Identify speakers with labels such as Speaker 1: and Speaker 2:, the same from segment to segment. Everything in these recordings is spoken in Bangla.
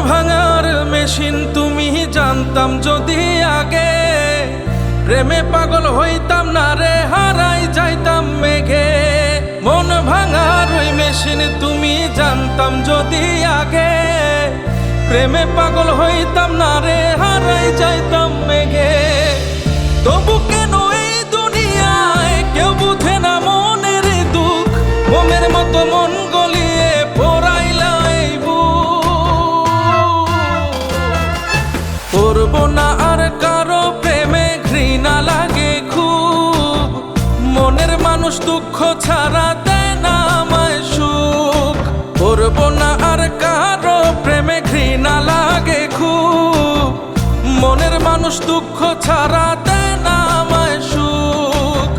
Speaker 1: ভাঙার মেশিন তুমি জানতাম যদি আগে, প্রেমে পাগল হইতাম না রে, হারাই যাইতাম মেঘে। মন ভাঙার ওই মেশিন তুমি জানতাম যদি আগে, প্রেমে পাগল হইতাম না রে, হারাই যাইতাম মেঘে। তবু কেন এই দুনিয়ায় কেউ বুঝে না মনের দুঃখ, মোমের মতো মন গলিয়ে পোড়াইলা এই বুক। করব না আর কারো প্রেমে, ঘৃণা লাগে খুব, মনের মানুষ দুঃখ ছাড়া দেয় না আমায় সুখ। করব না আর কারো প্রেমে, ঘৃণা লাগে খুব, মনের মানুষ দুঃখ ছাড়া দেয় না আমায় সুখ।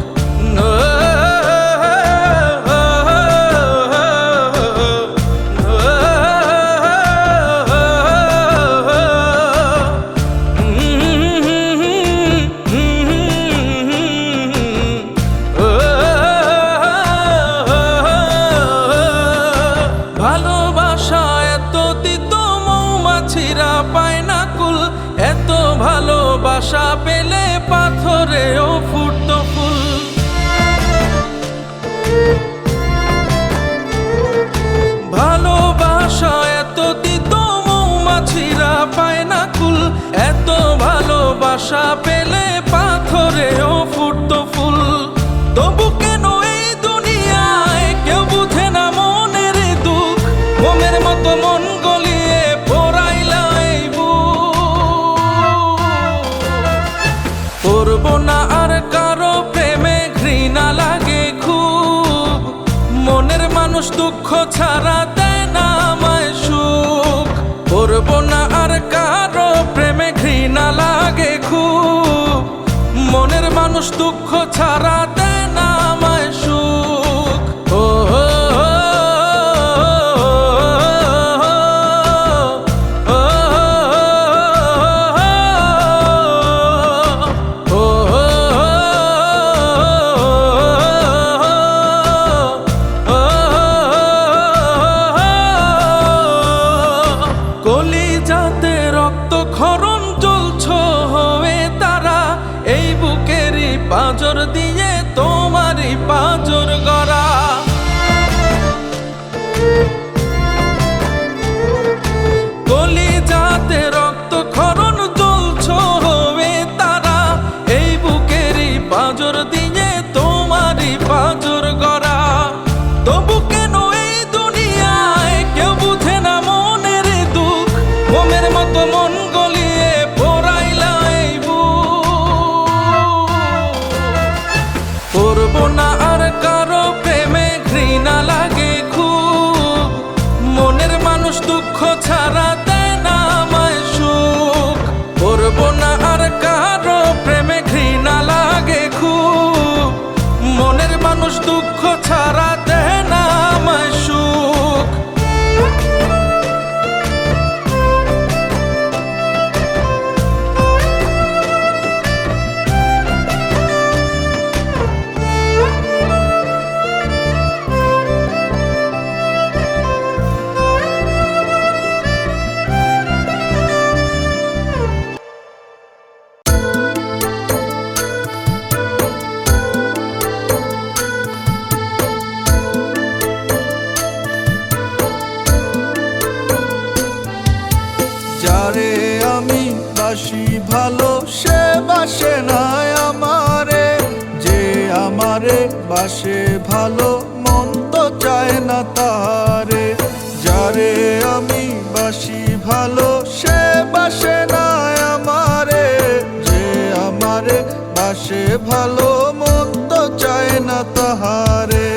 Speaker 1: ভালোবাসা এত দিত মৌমাছিরা পায় না কুল, এত ভালোবাসা পেলে পাথরেও ফুটতো ফুল। ভালোবাসা এত দিত মৌমাছিরা পায় না কুল, এত ভালোবাসা পেলে পাথরেও ফুটতো ফুল। তবু কেন এই দুনিয়ায় কেউ বুঝে না মনের দুঃখ, মোমের মতো মন গলিয়ে পোড়াইলা এই বুক। করব না আর কারো প্রেমে, ঘৃণা লাগে খুব, মনের মানুষ দুঃখ ছাড়া দেয় না আমায় সুখ। করব না আর কারো প্রেমে, ঘৃণা লাগে খুব, মনের মানুষ দুঃখ ছাড়া দেয় না আমায় সুখ। ও কলিজাতে রক্ত ক্ষরণ জ্বলছ হয়ে তারা, এই বুকেরই পাঁজর দিয়ে তোমারই পাঁজর গড়া। কলিজাতে রক্ত ক্ষরণ জ্বলছ হয়ে তারা, এই বুকেরই পাঁজর দিয়ে তোমারই পাঁজর গড়া। তবু কেন এই দুনিয়ায় কেউ বুঝে না মনের দুঃখ, মোমের মতো মন গলিয়ে পোড়াইলা এই বুক। করব না আর কারো প্রেমে, ঘৃণা লাগে খুব, মনের মানুষ দুঃখ ছাড়া দেয় না আমায় সুখ। করব না আর কারো প্রেমে, ঘৃণা লাগে খুব, মনের মানুষ দুঃখ ছাড়া দেয় না আমায় সুখ।
Speaker 2: যারে আমি বাসি ভালো, সে বাসে না আমারে, যে আমারে বাসে ভালো, মন তো চায় না তারে। যারে আমি বাসি ভালো, সে বাসে না আমারে, যে আমারে বাসে ভালো, মন তো চায় না তাহারে।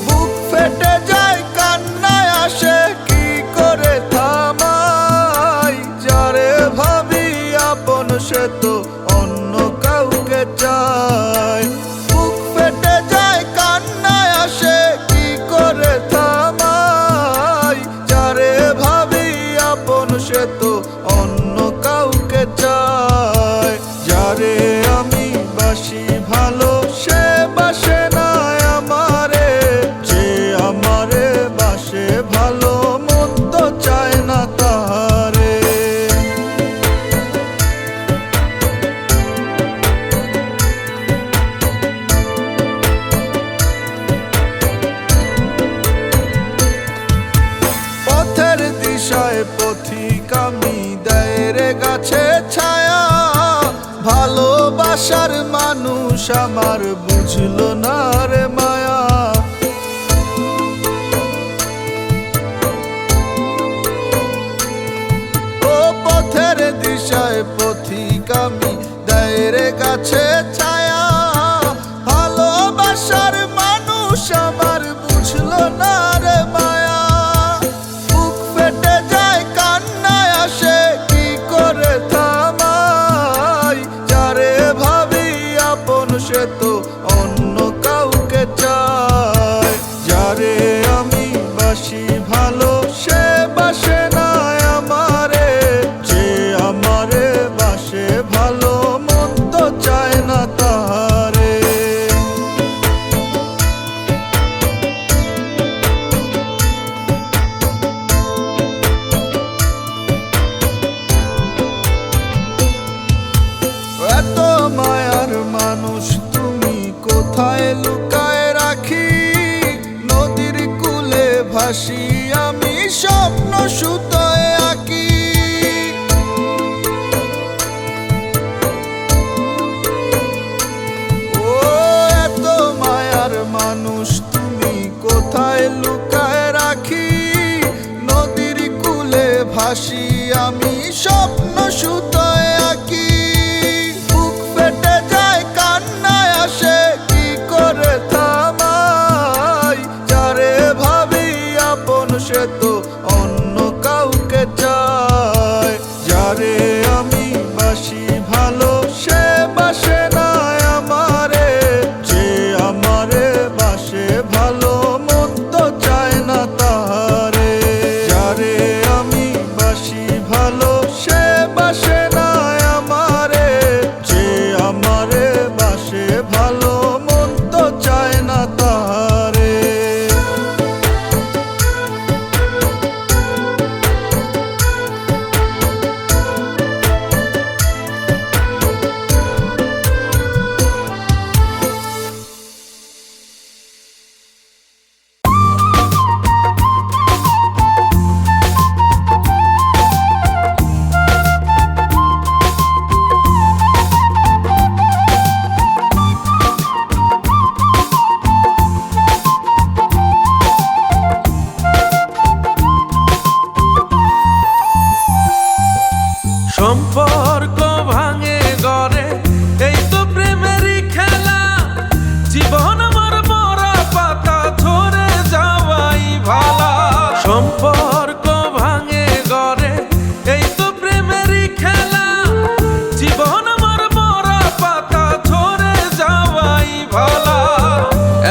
Speaker 2: বুক ফেটে যায়, কান্নায় আসে, কি করে থামাই, যারে ভাবি আপন সে তো অন্য কাউকে চায়। বুক ফেটে যায়, কান্নায় আসে, কি করে থামাই, যারে ভাবি আপন সে তো অন্য কাউকে চায়। যারে আমি বাসি ভালো, সে বাসে না আমারে, গাছে ছায়া, ভালোবাসার মানুষ আমার বুঝলো না রে মায়া। ও পথের দিশায় পথিক আমি, দেয় রে গাছে ছায়া, ভালোবাসার মানুষ আমার বুঝলো না রে মায়া। বুক ফেটে যায় কান্নায় আসে, কি করে থামাই, যারে ভাবি আপন সে তো অন্য কাউকে চায়। যারে আমি বাসি ভালো সে বাসে না আমারে, যে আমারে বাসে ভালো মন তো চায় না তারে। এত মায়ার মানুষ তুমি কোথায় লুকায় রাখি, নদীর কূলে ভাসি আমি স্বপ্ন সুতোয় আঁকি। ও এত মায়ার মানুষ তুমি কোথায় লুকায় রাখি, নদীর কূলে ভাসি আমি স্বপ্ন সুতোয় আঁকি। বুক ফেটে যায় কান্নায় আসে, কি করে থামাই, যারে ভাবি আপন সে তো অন্য কাউকে চায়। যারে আমি বাসি ভালো সে বাসে না আমারে, যে আমারে বাসে ভালো মন তো চায় না তারে। যারে আমি বাসি ভালো সে বাসে না আমারে, যে আমারে বাসে ভালো মন তো চায় না তারে।
Speaker 1: সম্পর্ক ভাঙে গড়ে, এই তো প্রেমেরই খেলা, জীবন আমার মরা পাতা ঝরে যাওয়াই ভালা। সম্পর্ক ভাঙে গড়ে, এই তো প্রেমেরই খেলা, জীবন আমার মরা পাতা ঝরে যাওয়াই ভালা।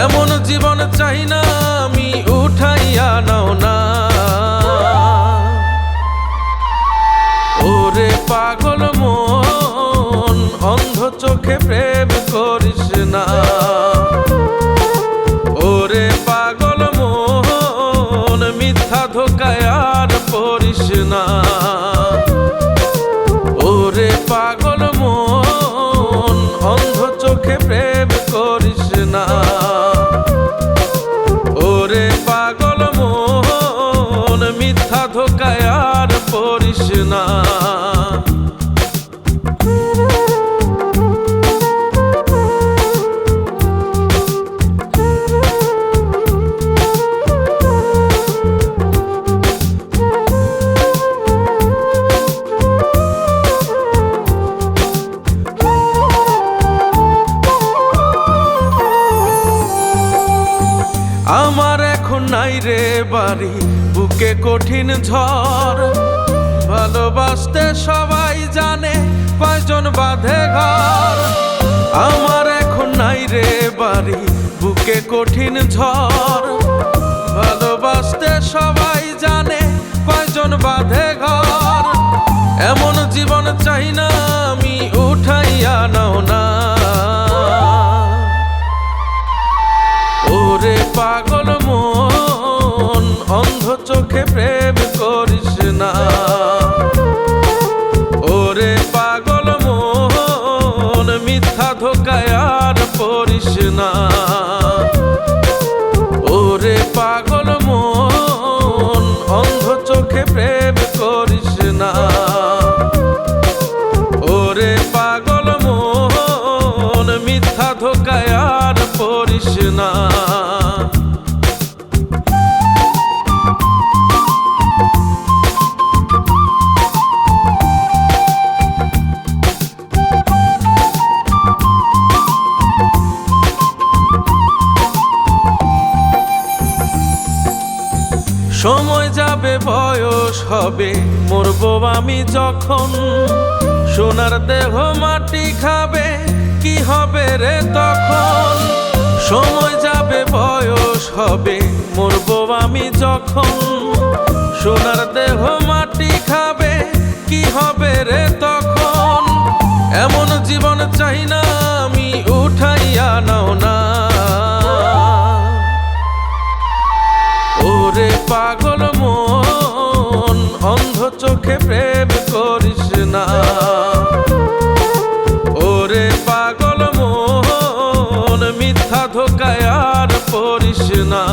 Speaker 1: এমন জীবন চাই না আমি, উঠাইয়া নাও না। ওরে পাগল মন, অন্ধ চোখে প্রেম করিস না। ওরে পাগল মন, মিথ্যা ধোকায় আর পড়িস না। ওরে পাগল মন, অন্ধ চোখে প্রেম করিস না। ওরে পাগল মন, মিথ্যা ধোকায় আর পড়িস না। আমার এখন নাই রে বাড়ি, বুকে কঠিন ঝড়, ভালোবাসতে সবাই জানে কয়জন বাঁধে ঘর। আমার এখন নাই রে বাড়ি, বুকে কঠিন ঝড়, ভালোবাসতে সবাই জানে কয়জন বাঁধে ঘর। এমন জীবন চাই না আমি, উঠাইয়া নাও না। ওরে পাগল মন, অন্ধ চোখে প্রেম করিস না। ওরে পাগল মন, মিথ্যা ধোকায় আর পড়িস না। ওরে পাগল মন, অন্ধ চোখে প্রেম করিস না। না। সময় যাবে বয়স হবে মরবো আমি যখন, সোনার দেহ মাটি খাবে কি হবে রে তখন। সময় যাবে বয়স হবে মরবো আমি যখন, সোনার দেহ মাটি খাবে কি হবে রে তখন। এমন জীবন চাই না আমি উঠাইয়া নাও না। ওরে পাগল মন অন্ধ চোখে প্রেম করিস না। ওরে পাগল মন মিথ্যা ধোকায় আর পড়িস না।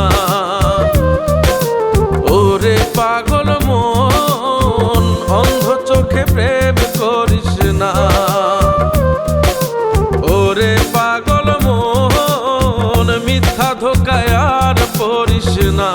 Speaker 1: ওরে পাগল মন অন্ধ চোখে প্রেম করিস না। ওরে পাগল মন মিথ্যা ধোকায় আর পড়িস না।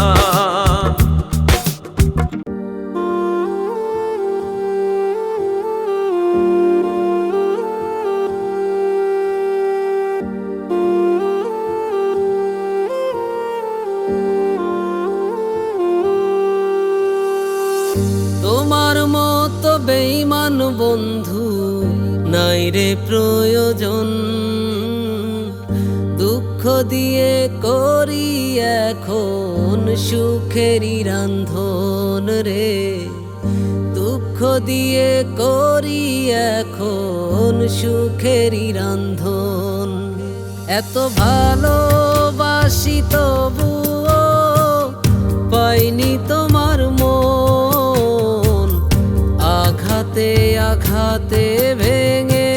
Speaker 3: তোমার মতো বেঈমান বন্ধু নাই রে প্রয়োজন, দুঃখ দিয়ে করি এখন সুখেরই রান্ধন রে। দুঃখ দিয়ে করি এখন সুখেরই রান্ধন। এত ভালোবাসি তবুও পাইনি তোমার মন, আঘাতে আঘাতে ভেঙে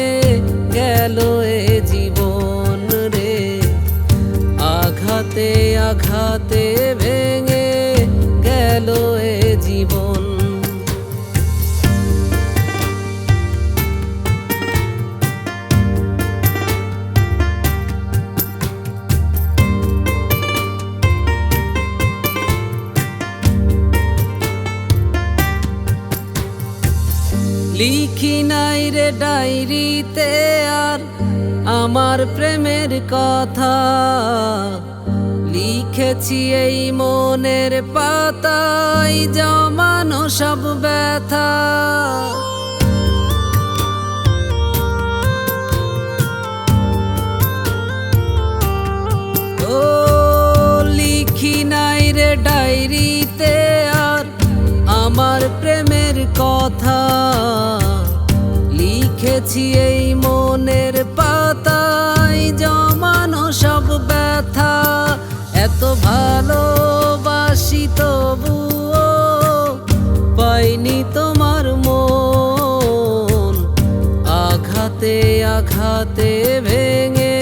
Speaker 3: গেল এ জীবন রে। আঘাতে আঘাতে ভেঙে গেল এ জীবন। লিখি নাই রে ডায়েরিতে আর আমার প্রেমের কথা, লিখেছি এই মনের পাতায় জমানো সব ব্যথা। ও লিখি নাই রে ডায়েরিতে আর আমার প্রেমের কথা, লিখেছি এই মনের পাতায় জমানো সব ব্যথা। এত ভালোবাসি তবুও পাইনি তোমার মন, আঘাতে আঘাতে ভেঙে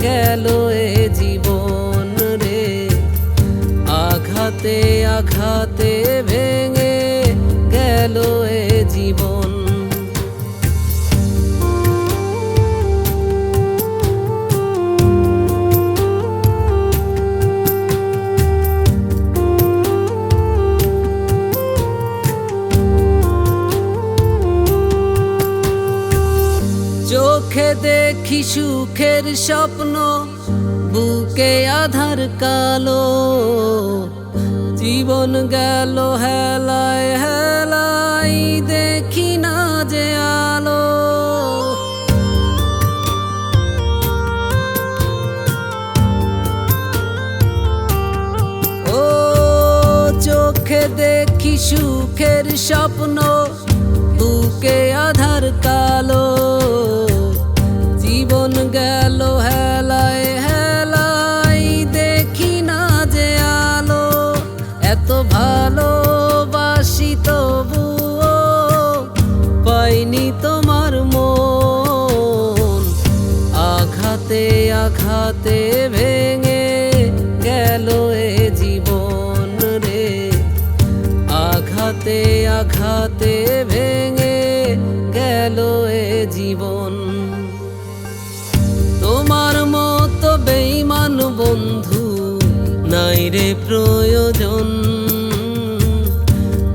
Speaker 3: গেল এ জীবন রে। আঘাতে আঘাতে ভেঙে গেল এ জীবন। চোখে দেখি সুখের স্বপ্ন, বুকে আধার কালো, জীবন গেল হেলায় হেলায় দেখি না যে আলো। ও চোখে দেখি সুখের স্বপ্ন, বুকে আধার কালো, জীবন গেল হেলায় হেলায় দেখি না যে আলো। এত ভালোবাসি তবুও পাইনি তোমার মন, আঘাতে আঘাতে ভেঙে গেল এ জীবন রে। আঘাতে আঘাতে ভেঙে গেল এ জীবন। তোমার মতো বেঈমান বন্ধু নাই রে প্রয়োজন।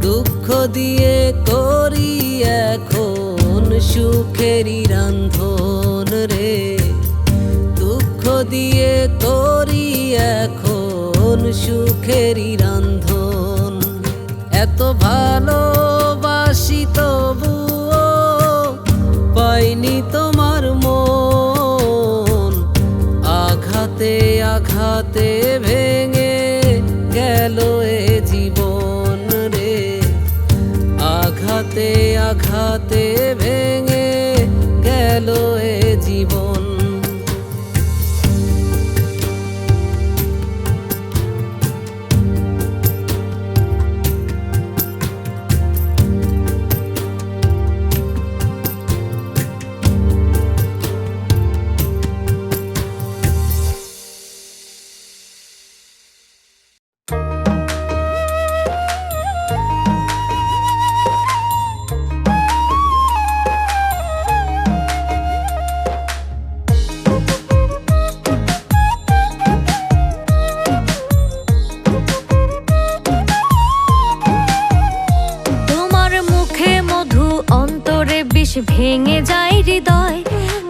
Speaker 3: দুঃখ দিয়ে করি এখন সুখেরই রান্ধন রে, দুঃখ দিয়ে করি এখন সুখেরই রান্ধন। এত ভালোবাসি তবুও পাইনি তোমার মন, আঘাতে আঘাতে ভেঙে গেল এ জীবন রে, আঘাতে আঘাতে ভেঙে গেল এ জীবন।
Speaker 4: ভেঙে যায় হৃদয়,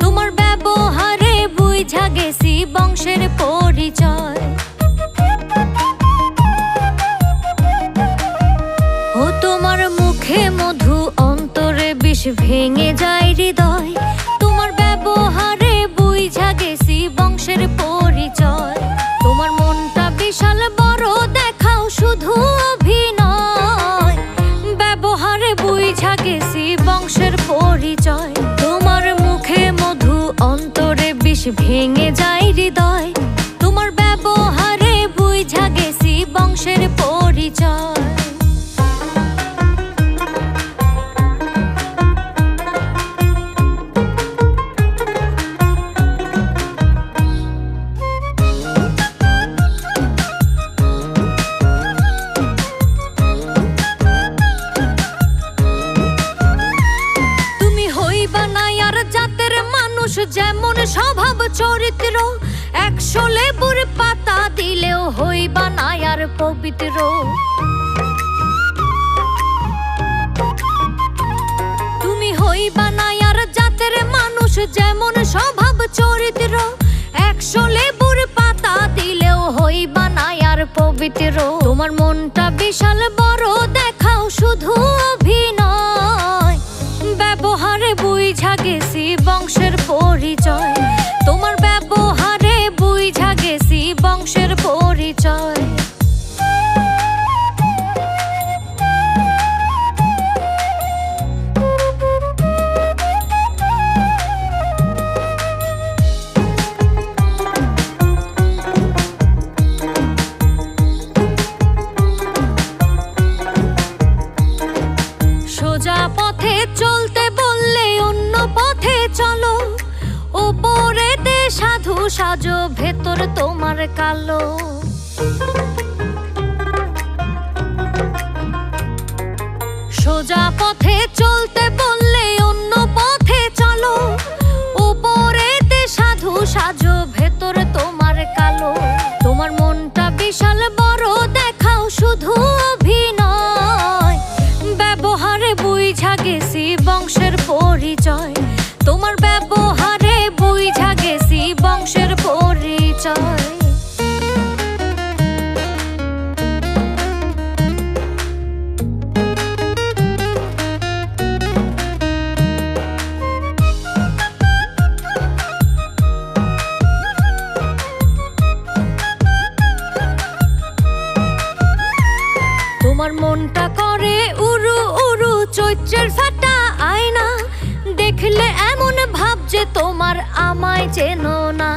Speaker 4: তোমার ব্যবহারে বুঝা গেছি বংশের পরিচয়। ও তোমার মুখে মধু অন্তরে বিষ ভেঙে যায় হৃদয়, তোমার ব্যবহারে বুঝা গেছি বংশের পরিচয়। তোমার মনটা বিশাল বড় দেখাও শুধু অভিনয়, ব্যবহারে বুঝা গেছি বংশের পরিচয়। তোমার মুখে মধু অন্তরে বিষ ভেঙে যায় হৃদয়, তোমার ব্যবহারে বুঝা গেছি বংশের পরিচয়। যেমন স্বভাব চরিত্র 100 লেবুর পাতা দিলেও হইবা না আর পবিত্র। তুমি হইবা না আর জাতের মানুষ, যেমন স্বভাব চরিত্র 100 লেবুর পাতা দিলেও হইবা না আর পবিত্র। তোমার মনটা বিশাল বড় দেখাও শুধু অভিনয়, ব্যবহারে বুঝা গেছি বংশের পরিচয়। তোমার ব্যবহারে বুঝা গেছি বংশের পরিচয়। সোজা পথে চলতে বললে অন্য পথে চলো, ওপরেতে সাধু সাজো ভেতর তোমার কালো। সোজা পথে চলতে বললে অন্য পথে চলো, ওপরেতে সাধু সাজো ভেতর তোমার কালো। তোমার মনটা বিশাল বড় দেখাও শুধু অভিনয়, ব্যবহারে বুঝা গেছি বংশের পরিচয়। তোমার ব্যবহারে বুঝা গেছি বংশের পরিচয়। তোমার মনটা করে উরু উরু চৈত্রের ফাটা আয়না, দেখলে এমন ভাব যে তোমার আমায় চেনো না।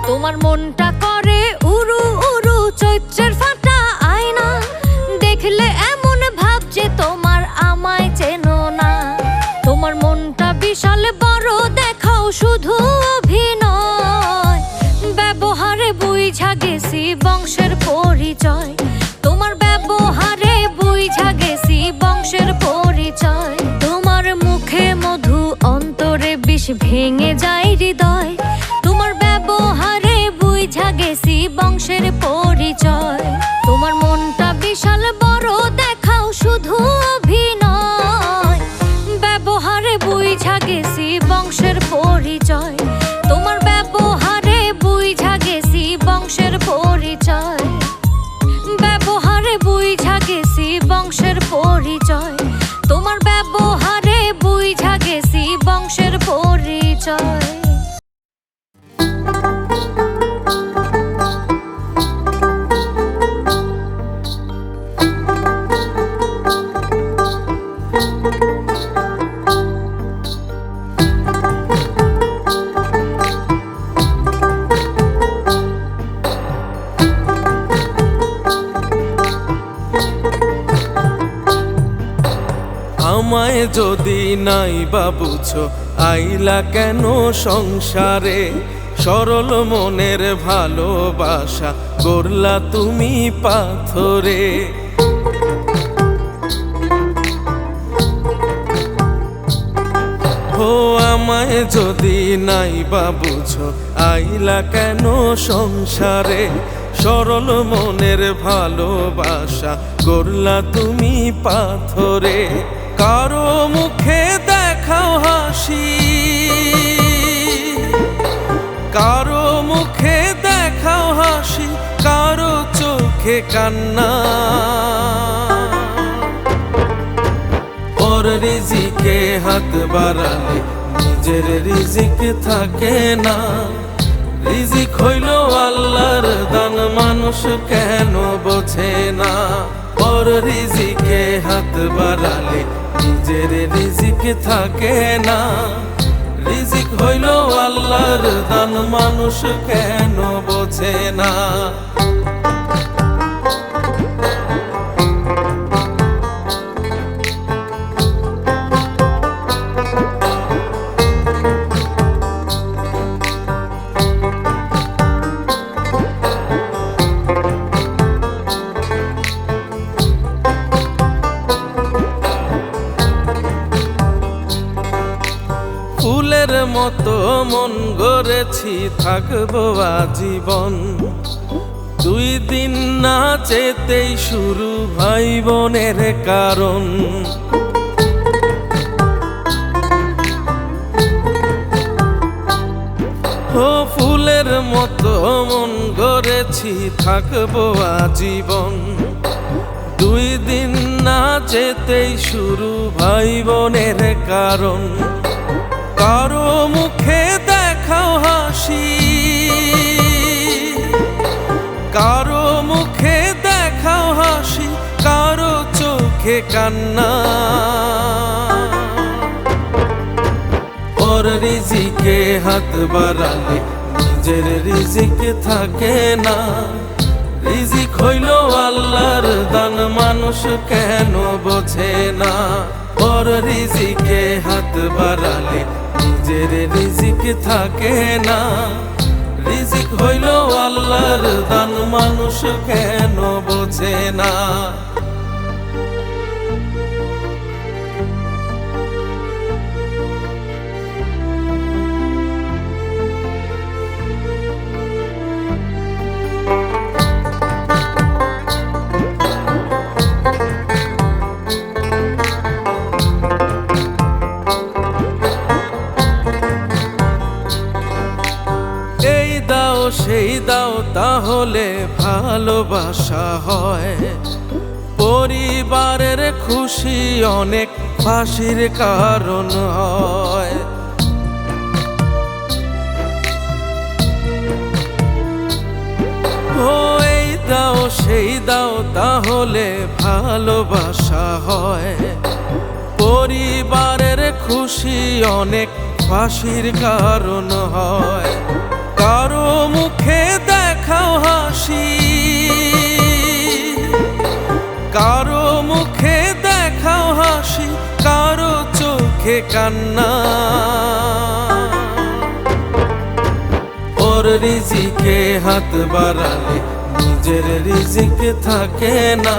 Speaker 4: তোমার মনটা করে উরু উরু চৈত্রের ফাটা আয়না, দেখলে এমন ভাব যে তোমার আমায় চেনো না। তোমার মনটা বিশাল বড় দেখাও শুধু অভিনয়, ব্যবহারে বুঝা গেছি বংশের পরিচয়। তোমার ব্যবহারে বুঝা গেছি বংশের পরিচয়। তোমার মুখে মধু অন্তরে বিষ ভেঙে যায় হৃদয়, তোমার ব্যবহারে বুঝা গেছি বংশের পরিচয়। তোমার মনটা বিশাল বড়, দেখাও শুধু অভিনয়, ব্যবহারে বুঝা গেছি বংশের পরিচয়। তোমার ব্যবহারে বুঝা গেছি বংশের পরিচয়, ব্যবহারে বুঝা গেছি বংশের পরিচয়। তোমার ব্যবহারে বুঝা গেছি বংশের পরিচয়।
Speaker 1: আমায় যদি নাই বা বুঝো, আইলা কেন সংসারে? সরল মনের ভালোবাসা করলা তুমি পাথরে। ও আমায় যদি নাই বা বুঝো, আইলা কেন সংসারে? সরল মনের ভালোবাসা করলা তুমি পাথরে। কারো মুখে দেখাও হাসি, কারো মুখে দেখাও হাসি, কারো চোখে কান্না। ওর রিজিকে হাত বাড়ালে নিজের রিজিক থাকে না। রিজিক হইল আল্লাহর দান, মানুষ কেন বোঝে না? ওর রিজিকে হাত বাড়ালে নিজের রিজিক থাকে না। রিজিক হইল আল্লাহর দান, মানুষ কেন বোঝে না? ফুলের মতো মন গড়েছি, থাকবো আজীবন। দুই দিন না যেতেই শুরু ভাই বোনের কারণ। ও ফুলের মতো মন গড়েছি, থাকবো আজীবন। দুই দিন না যেতেই শুরু ভাই বোনের কারণ। কারো মুখে দেখাও হাসি, কারো মুখে দেখাও হাসি, কারো চোখে কান্না। ওর রিজিকে হাত বাড়ালে নিজের রিজিক থাকে না। রিজিক হইল আল্লাহর দান, মানুষ কেন বোঝে না? ওর রিজিকে হাত বাড়ালে নিজের রিজিক থাকে না। রিজিক হইল আল্লাহর দান, মানুষ কেন বোঝে না? সেই দাও তাহলে ভালোবাসা হয়। পরিবারের খুশি অনেক ফাঁসির কারণ হয়। ও এই দাও সেই দাও তাহলে ভালোবাসা হয়। পরিবারের খুশি অনেক ফাঁসির কারণ হয়। কারো মুখে দেখাও হাসি, কারো মুখে দেখাও হাসি, কারো চোখে কান্না। ওর রিজিকে হাত বাড়ালে নিজের রিজিক থাকে না।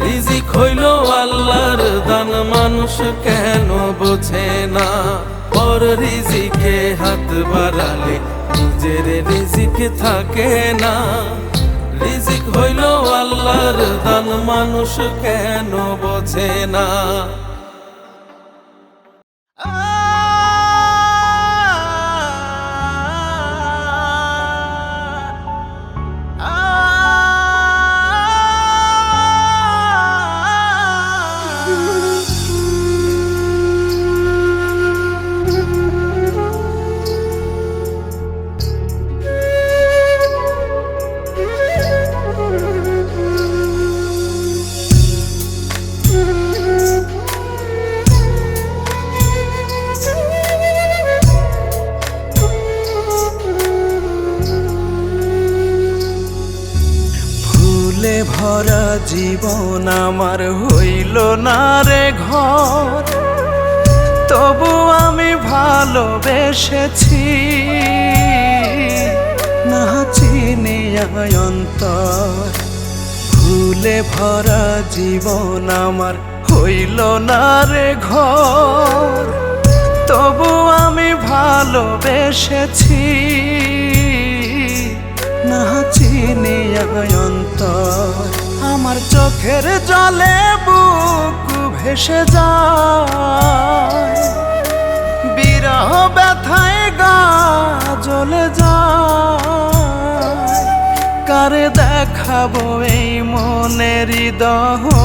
Speaker 1: রিজিক হইল আল্লাহর দান, মানুষ কেন বোঝে না? পর রিজিকে হাত বাড়ালে নিজের রিজিক থাকে না। রিজিক হইল আল্লাহর দান, মানুষ কেন বোঝে না?
Speaker 2: ভুলে ভরা জীবন আমার হইল না রে ঘর, তবু আমি ভালোবেসেছি না চিনিয়া অন্তর। ভুলে ভরা জীবন আমার হইল না রে ঘর, তবু আমি ভালোবেসেছি না চিনিয়া অন্তর। আমার চোখের জলে বুক ভেসে যায়, বিরহ ব্যথায় গা জ্বলে যায়। কারে দেখাবো এই মনের দহন,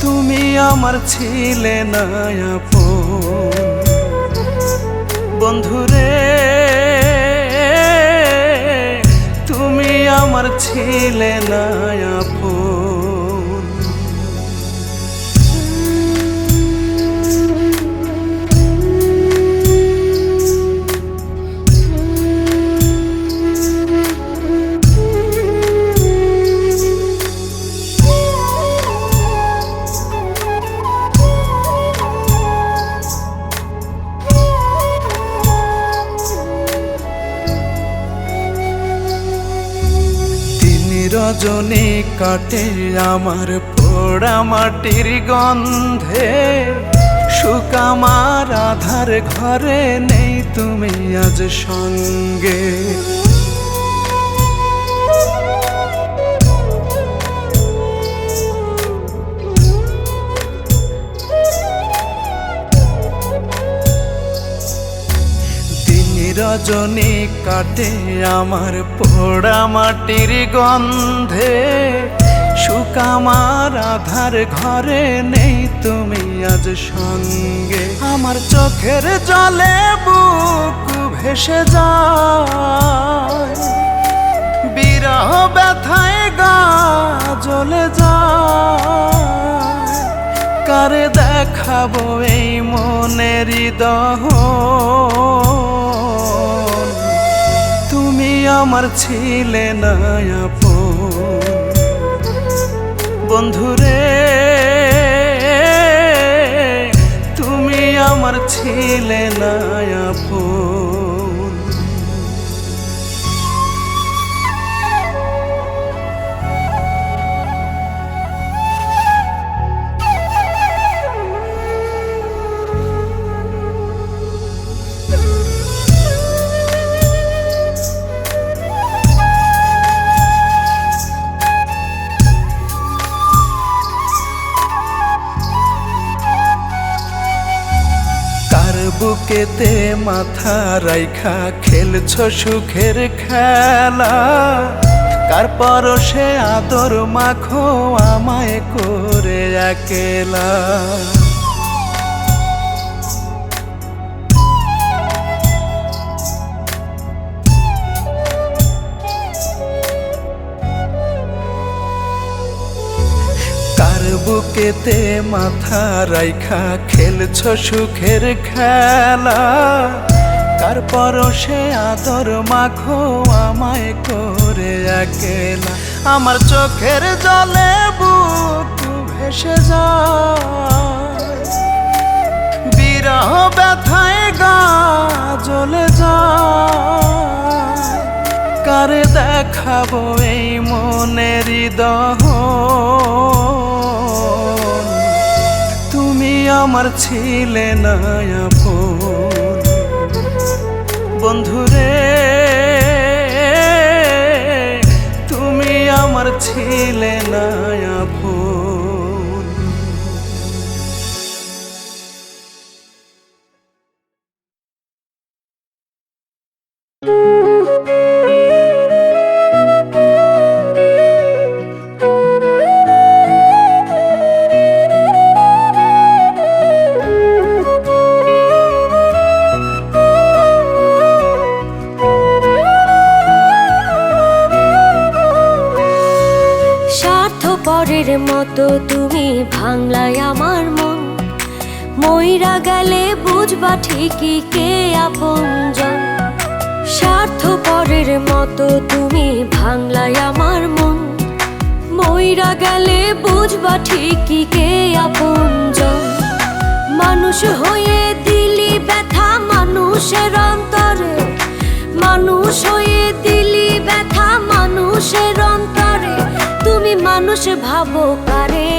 Speaker 2: তুমি আমার ছিলে না আপন। বন্ধুরে তুমি আমার ছিলে না আপন। রজনী কাটে আমার পোড়া মাটির গন্ধে, সুখ আমার আধার ঘরে নেই তুমি আজ সঙ্গে। রজনী কাটে আমার পোড়া মাটির গন্ধে, সুখ আমার আধার ঘরে নেই তুমি আজ সঙ্গে। আমার চোখের জলে বুক ভেসে যায়, বিরহ ব্যথায় গা জ্বলে যায়। কারে দেখাবো এই মনের দহন, তুমি আমার ছিলে না আপন। বন্ধুরে তুমি আমার ছিলে না আপন। বুকেতে মাথা রাইখা খেলছো সুখের খেলা, কার পরশে আদর মাখো আমায় করে একেলা। বুকেতে মাথা রাইখা খেলছো সুখের খেলা, কার পরশে আদর মাখো আমায় করে একেলা। আমার চোখের জলে বুক ভেসে যায়, বিরহ ব্যথায় গা জ্বলে যায়। কারে দেখাবো এই মনের দহন, তুমি আমার আমার ছিলে না আপন। বন্ধুরে তুমি আমার ছিলে না আপন।
Speaker 4: স্বার্থপরের মতো তুমি ভাঙলাই আমার মন, মইরা গেলে বুঝবা ঠিকই কে আপনজন। স্বার্থপরের মতো তুমি ভাঙলাই আমার মন, মইরা গেলে বুঝবা ঠিকই কে আপনজন। মানুষ হয়ে দিলি ব্যথা মানুষের অন্তরে, মানুষ হয়ে দিলি ব্যথা মানুষের অন্তরে। তুমি মানুষ ভাবো কারে,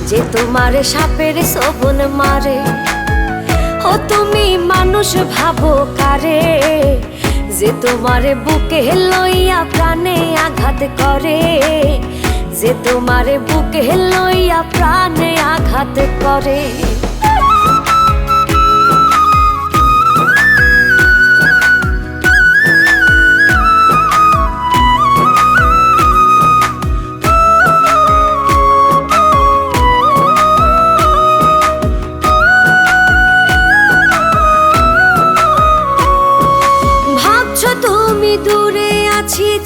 Speaker 4: যে তোমারে সাপের শোভন মারে। ও তুমি মানুষ ভাবো কারে, যে তোমারে বুকে লইয়া প্রাণে আঘাত করে। যে তোমারে বুকে লইয়া প্রাণে আঘাত করে।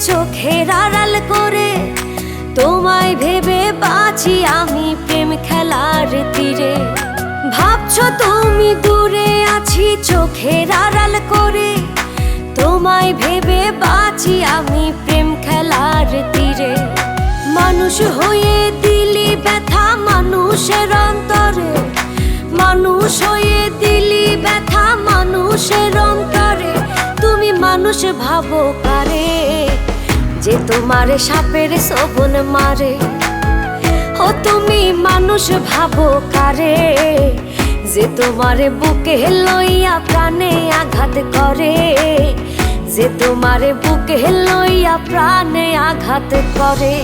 Speaker 4: চোখের আড়াল করে তোমায় ভেবে বাঁচি আমি প্রেম খেলার তীরে। ভাবছো তুমি দূরে আছি চোখের আড়াল করে, তোমায় ভেবে বাঁচি আমি প্রেম খেলার তীরে। মানুষ হয়ে দিলি ব্যথা মানুষের অন্তরে, মানুষ হয়ে দিলি ব্যথা মানুষের অন্তরে। তুমি মানুষ ভাবো কারে, যে তোমারে সাপের শোভন মারে। ও তুমি মানুষ ভাবো কারে, যে তোমারে বুকে লইয়া প্রাণে আঘাত করে। যে তোমারে বুকে লইয়া প্রাণে আঘাত করে।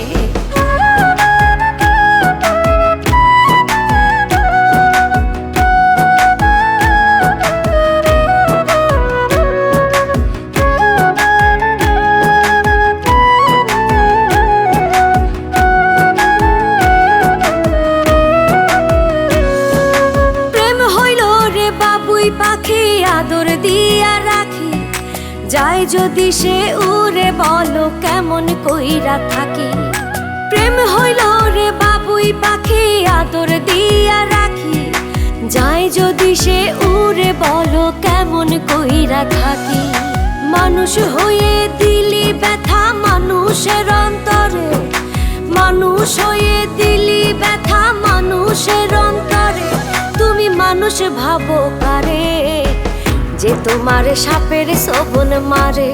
Speaker 4: পাখি আদর দিয়া রাখি, যাই যদি সে উড়ে বলো কেমন কইরা থাকি। প্রেম হইল রে বাবুই পাখি আদর দিয়া রাখি, যাই যদি সে উড়ে বলো কেমন কইরা থাকি। মানুষ হয়ে দিলি ব্যথা মানুষের অন্তরে, মানুষ হয়ে দিলি ব্যথা মানুষের অন্তরে। তুমি মানুষ ভাবো কারে, যে তোমারে সাপের শোভন মারে।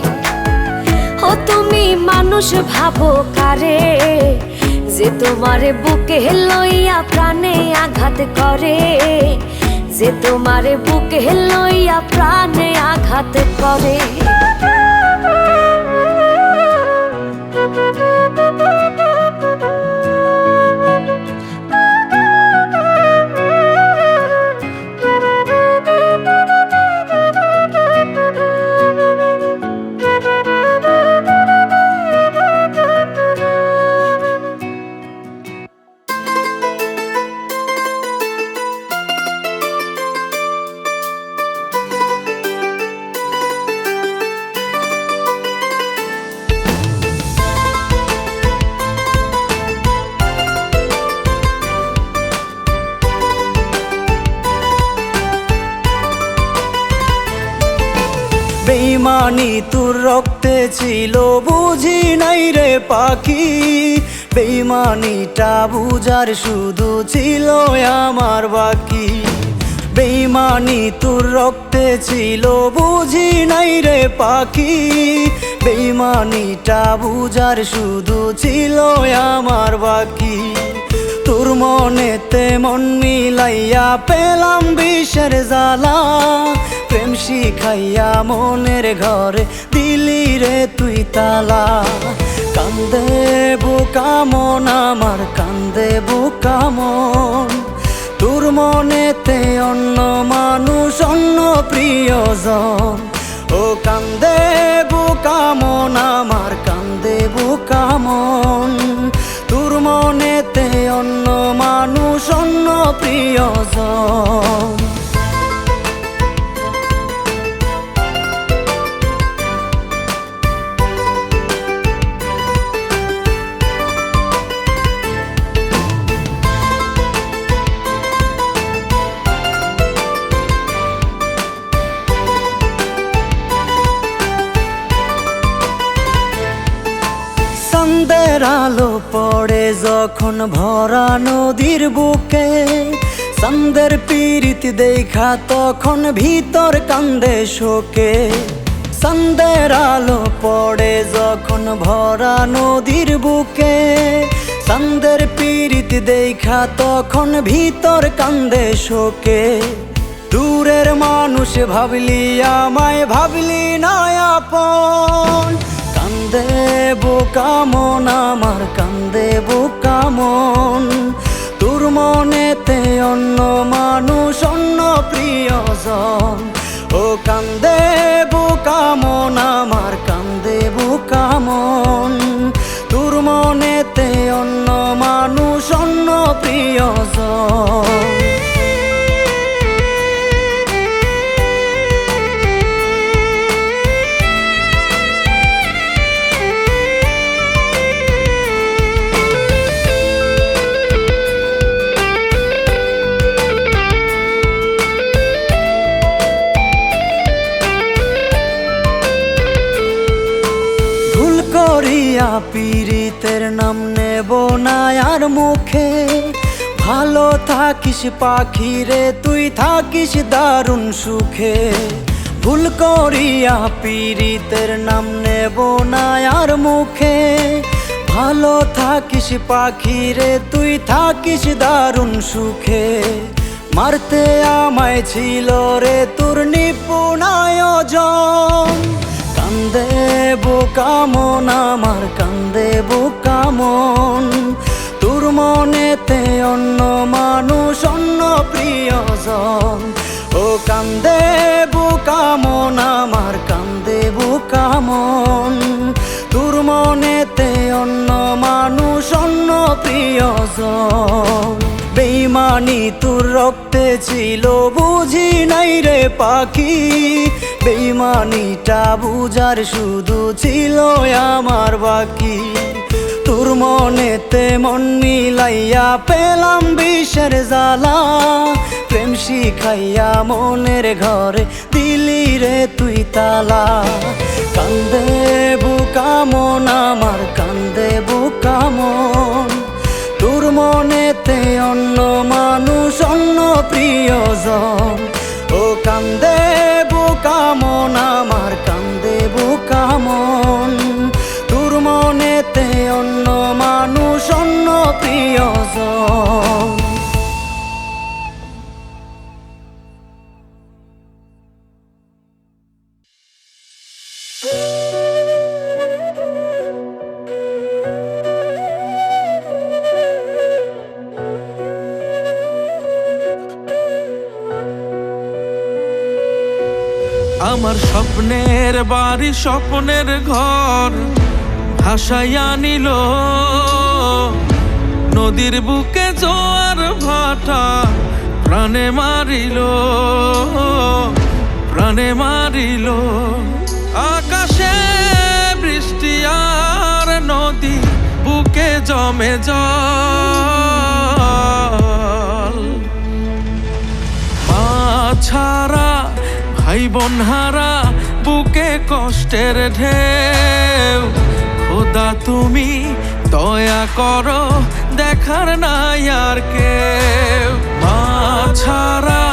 Speaker 4: ও তুমি মানুষ ভাবো কারে, যে তোমারে বুকে লইয়া প্রাণে আঘাত করে। যে তোমারে বুকে লইয়া প্রাণে আঘাত করে।
Speaker 2: বেইমানি তোর রক্তে ছিল বুঝি নাই রে পাখি। বেইমানিটা বুঝার শুধু ছিল আমার বাকি। বেইমানি তোর রক্তে ছিল বুঝি নাই রে পাখি। বেইমানিটা বুঝার শুধু ছিল আমার বাকি।
Speaker 5: তোর মনেতে মন মিলাইয়া পেলাম বিষের জ্বালা, প্রেম শিখাইয়া মনের ঘরে দিলি রে তুই তালা। কান্দে বুকা মন আমার, কান্দে বুকা মন, তোর মনেতে অন্য মানুষ অন্য প্রিয়জন। ও কান্দে বুকা মন আমার, কান্দে বুকা মন, তোর মনেতে অন্য মানুষ অন্য প্রিয়জন। চাঁদের আলো পড়ে যখন ভরা নদীর বুকে, চাঁদের পীড়িত দেখা তখন ভিতর কান্দে শোকে। চাঁদের আলো পড়ে যখন ভরা নদীর বুকে, চাঁদের পীড়িত দেখা তখন ভিতর কান্দে শোকে। দূরের মানুষ ভাবলি আমায়, ভাবলি না আপন, কান্দে বুকা মন আমার, কান্দে বুকা মন, তোর মনেতে অন্য মানুষ অন্য প্রিয়জন। ও কান্দে বুকা মন আমার, কান্দে বুকা মন, তোর মনেতে অন্য মানুষ অন্য প্রিয়জন। করিয়া পীড়িতের নাম নেব না আর মুখে, ভালো থাকিস পাখি রে তুই থাকিস দারুণ সুখে। ভুল করিয়া পীড়িতের নাম নেব না আর মুখে, ভালো থাকিস পাখি রে তুই থাকিস দারুণ সুখে। মারতে আমায় ছিল রে তোর নিপুণ আয়োজন, কান্দে বুকা মন আমার, কান্দে বুকা মন, তোর মনেতে অন্য মানুষ অন্য প্রিয়জন। ও কান্দে বুকা মন আমার, কান্দে বুকা মন, তোর মনেতে অন্য মানুষ অন্য প্রিয়জন। বেইমানি তোর রক্তে ছিল বুঝি নাই রে পাখি, বেইমানিটা বুঝার শুধু ছিল আমার বাকি। তোর মনেতে মন মিলাইয়া পেলাম বিষের জ্বালা, প্রেম শিখাইয়া মনের ঘরে দিলি রে তুই তালা। কান্দে বুকা মন আমার, কান্দে বুকা মন, তোর মনেতে অন্য মানুষ অন্য প্রিয়জন। ও কান্দে বুকা মন আমার, কান্দে বুকা মন, তোর মনেতে অন্য মানুষ অন্য প্রিয়জন।
Speaker 1: আমার স্বপ্নের বাড়ি স্বপ্নের ঘর ভাসাইয়া নিল, নদীর বুকে জোয়ার ভাটা প্রাণে মারিল, প্রাণে মারিল। আকাশে বৃষ্টি আর নদী বুকে জমে জল, মা ছাড়া ভাই বোন হারা বুকে কষ্টের ঢেউ। খোদা তুমি দয়া করো দেখার নাই আর কেউ, মা ছাড়া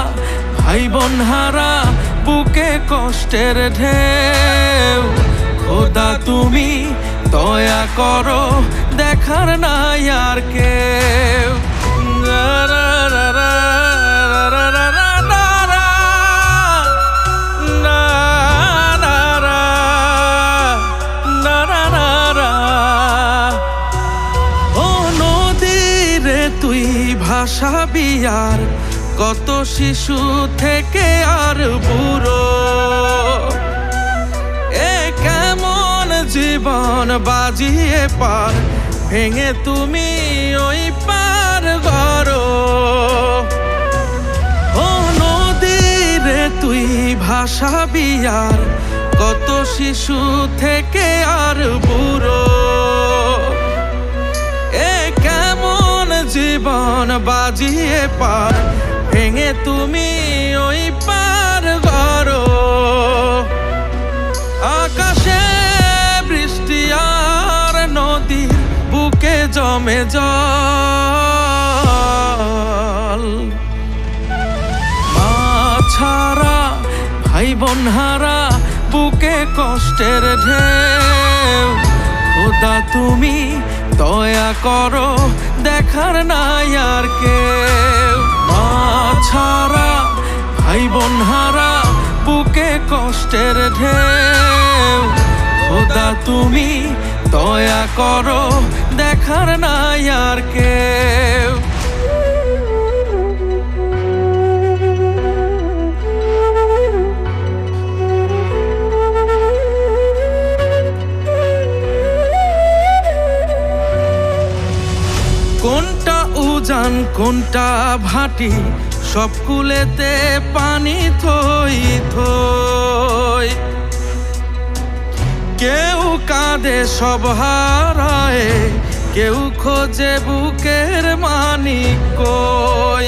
Speaker 1: ভাই বোন হারা বুকে কষ্টের ঢেউ। খোদা তুমি দয়া করো দেখার নাই আর কেউ। ভাসাবি আর কত শিশু থেকে আর বুড়ো, এ কেমন জীবন বাজিয়ে পার ভেঙে তুমি ওই পার গড়ো। ও নদীরে তুই ভাসাবি আর কত শিশু থেকে আর বুড়ো, এ কেমন জীবন বাজিয়ে পার ভেঙে তুমি ওই পার গড়ো। আকাশে বৃষ্টি আর নদীর বুকে জমে জল, মা ছাড়া ভাই বোন হারা বুকে কষ্টের ঢেউ। খোদা তুমি দয়া করো দেখার নাই আর কেউ, মা ছাড়া ভাই বোন হারা বুকে কষ্টের ঢেউ। খোদা তুমি দয়া করো দেখার নাই আর কেউ। কোনটা উজান কোনটা ভাটি সব কুলেতে পানি থই থই, কেউ কাঁদে সব হারায় কেউ খোঁজে বুকের মানিক কই।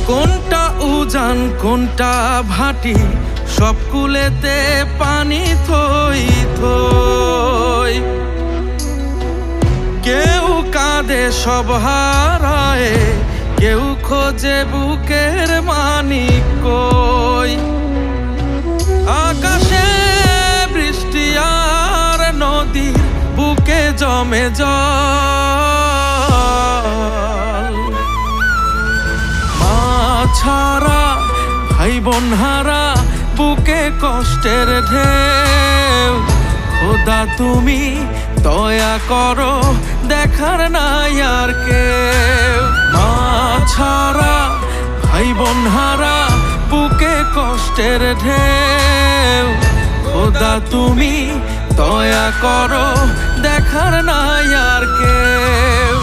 Speaker 1: কোনটা উজান কোনটা ভাটি সব কুলেতে পানি থই থই, কেউ কাঁদে সব হারায় কেউ খোঁজে বুকের মানিক কই। আকাশে বৃষ্টি আর নদীর বুকে জমে জল, মা ছাড়া ভাই বোন হারা বুকে কষ্টের ঢেউ। খোদা তুমি দয়া করো দেখার নাই আর কেউ, মা ছাড়া ভাই বোন হারা বুকে কষ্টের ঢেউ। খোদা তুমি দয়া করো দেখার নাই আর কেউ।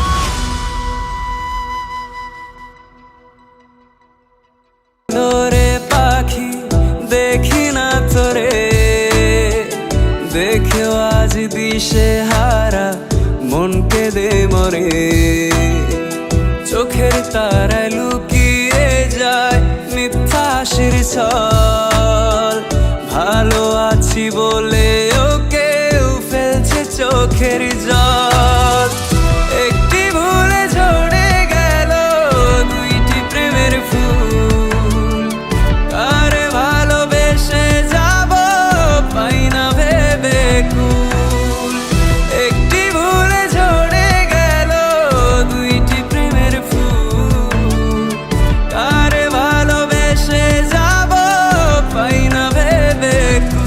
Speaker 3: তোরে পাখি দেখি না তোরে, দেখেও আজ দিশে হারা মনকে দে মরে। চোখের তারায় লুকিয়ে যায় মিথ্যা আশির ছল, ভালো আছি বলে ও কেউ ফেলছে চোখের জল। একটি ভুলে ঝরে গেল দুইটি প্রেমের ফুল, কারে ভালোবেসে যাব পাই না ভেবে কুল। একটি ভুলে ঝরে গেল দুইটি প্রেমের ফুল, কারে ভালোবেসে যাব পাই না ভেবে কুল।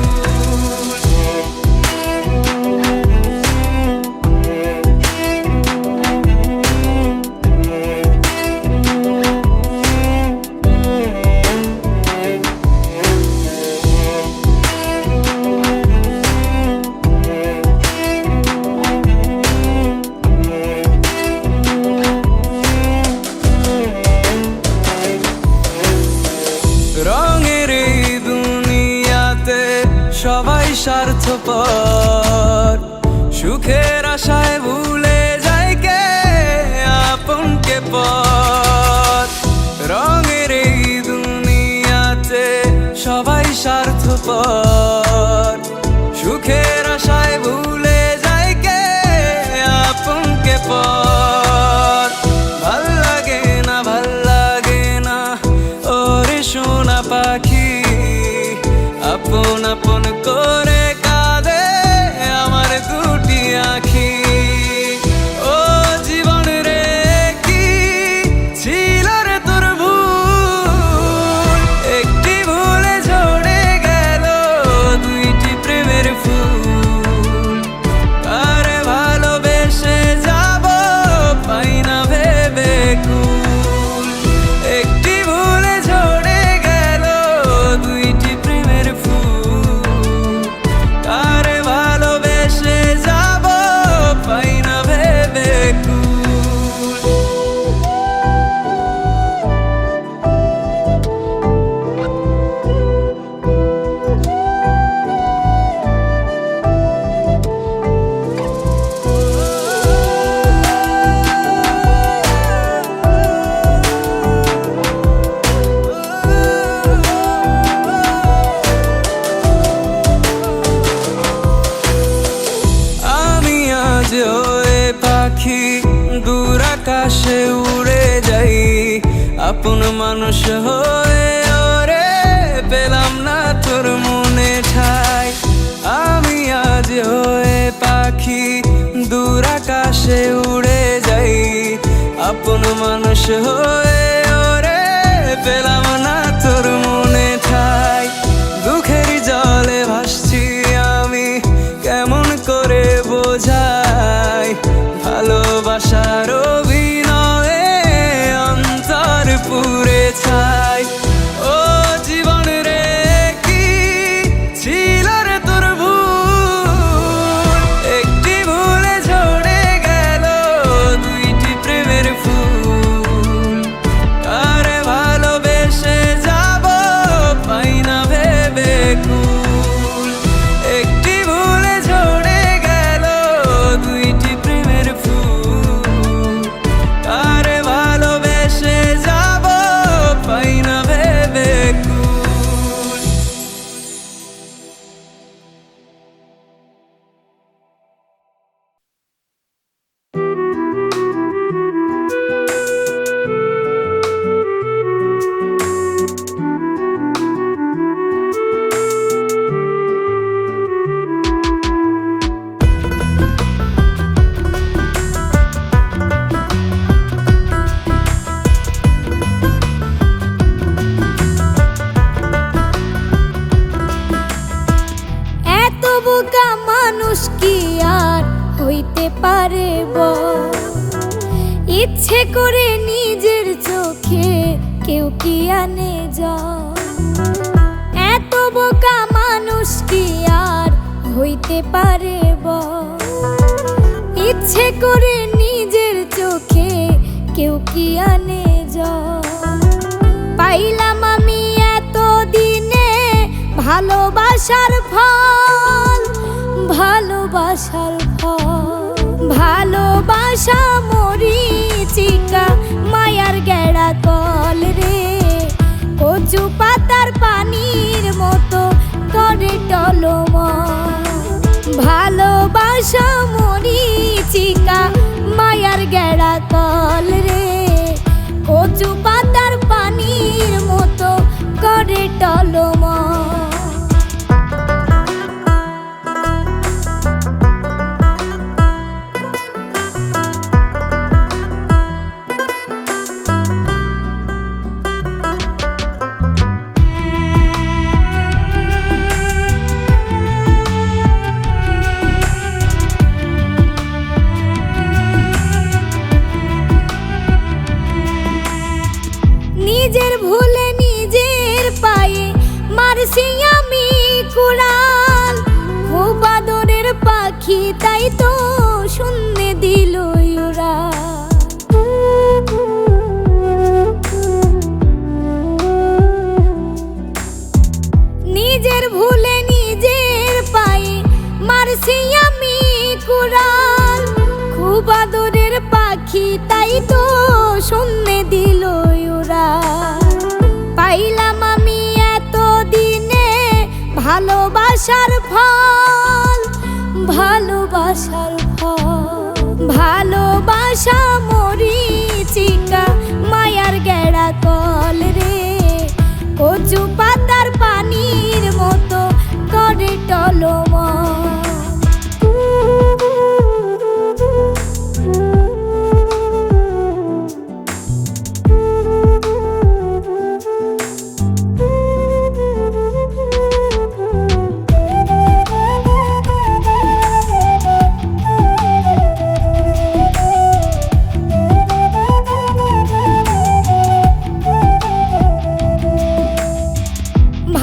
Speaker 3: রঙের এই দুনিয়াতে সবাই স্বার্থপর, সুখের আশায় ভুলে যায় কে আপনকে পথ। রঙের এই দুনিয়াতে সবাই স্বার্থপর, সুখের আশায় ভুলে যায় কে আপনকে পথ। ভাল লাগে না ভাল লাগে না ওরে সোনা পাখি, আপন আপন করে কাঁদে আমার দুটি আখি। ও জীবন রে আকাশে উড়ে যাই আপন মানুষ হয়ে, ওরে পেলাম না তোর মনে ঠাই। আমি আজ হয়ে পাখি দূর আকাশে উড়ে যাই আপন মানুষ হয়ে, ওরে পেলাম না তোর মনে ঠাই। দুঃখের জলে ভাসছি আমি কেমন করে বোঝাই, ভালোবাসার অভিনয়ে অন্তর পুড়ে ছাই। ও জীবন রে কি ছিল রে তোর ভুল, একটি ভুলে ঝরে গেল দুইটি প্রেমের ফুল। আরে ভালোবেসে যাব পাই না ভেবে কুল, একটি ভুলে ঝরে গেল দুইটি প্রেমের ফুল। আরে ভালোবেসে যাব পাই না ভেবে কুল।
Speaker 4: এত বোকা মানুষ কি আর হইতে পারে বল? ইচ্ছে করে নিজের চোখে কেউ কি আনে জল? এত বোকা মানুষ কি আর হইতে পারে বল? ইচ্ছে করে নিজের চোখে কেউ কি আনে জল? পাইলাম আমি এত দিনে ভালোবাসার ফল, ভালোবাসার ফল। ভালোবাসা মরিচিকা মায়ার গেড়া কল রে, কচু পাতার পানির মতো করে টলমল। ভালোবাসা মরিচিকা মায়ার গেড়া কল রে, কচু পাতার পানির মতো করে টলমল। নিজের ভুলে নিজের পায়ে মারছি আমি কুড়াল। খুব আদরের পাখি তাই তো শূন্যে দিল উড়াল। নিজের ভুলে নিজের পায়ে মারছি আমি কুড়াল। খুব আদরের পাখি তাই তো শূন্যে দিল উড়াল। পাইলাম আমি এত দিনে ভালোবাসার ফল, ভালোবাসার ফল। ভালোবাসা মরিচিকা মায়ার গেড়া কল রে, কচু পাতার পানির মতো করে টলমল।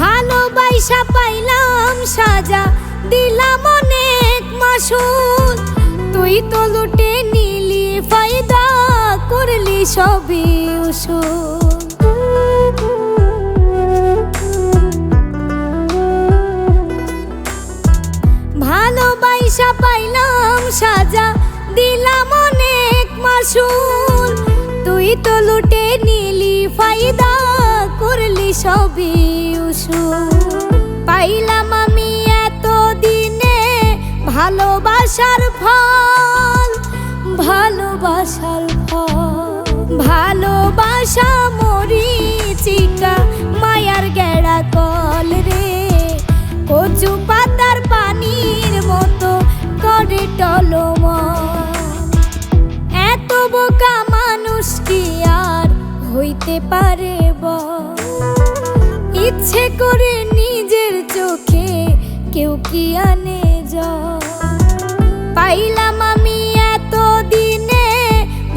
Speaker 4: ভালোবাসা পাইলাম সাজা দিলাম অনেক মাসুল। তুই তো লুটে নিলি ফায়দা করলি সবই উসুল। ভালোবাসা পাইলাম সাজা দিলাম অনেক মাসুল। তুই তো লুটে নিলি ফায়দা করলি সবই উসুল। পাইলাম আমি এত দিনে ভালোবাসার ফল, ভালোবাসার ফল। ভালোবাসা মরিচিকা মায়ার গেড়া কল রে, কচু পাতার পানির মতো করে টলমল। এত বোকা মানুষ কি আর হইতে পারে বল? ইচ্ছে করে নিজের চোখে কেউ কি আনে জল? পাইলাম আমি এত দিনে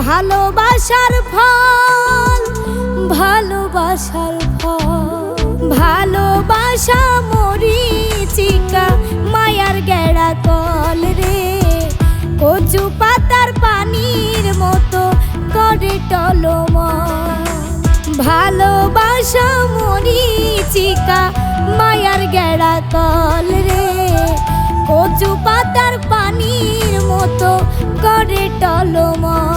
Speaker 4: ভালোবাসার ফল, ভালোবাসার ফল। ভালোবাসা মরিচিকা মায়ার গেড়া কল রে, কচু পাতার পানির মতো করে টলমল। ভালোবাসা মরিচিকা মায়ার গেড়া কল রে, কচু পাতার পানির মতো করে টলমল।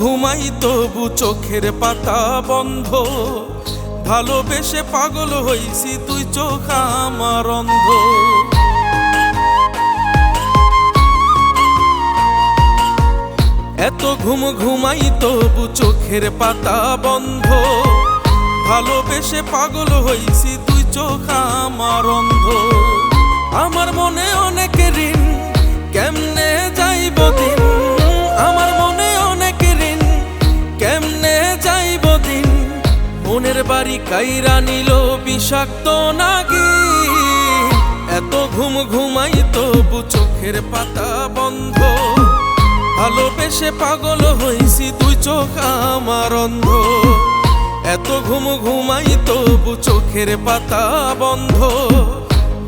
Speaker 1: ঘুমাই তবু চোখের পাতা বন্ধ, ভালোবেসে পাগল হইছি তুই চোখ আমার অন্ধ। এত ঘুমাই তবু চোখের পাতা বন্ধ, ভালোবেসে পাগল হইছি তুই চোখ আমার অন্ধ। আমার মনে অনেক ঋণ কেমনে যাইব দিন, আমার মনে অনেক ঋণ কেমনে যাইব দিন। মনের বাড়ি কাইরা নিল বিষাক্ত নাগিন। এত ঘুমাই তবু চোখের পাতা বন্ধ, ভালোবেসে পাগল হইছি তুই চোখ আমার অন্ধ। এত ঘুমাই তবু চোখের পাতা বন্ধ,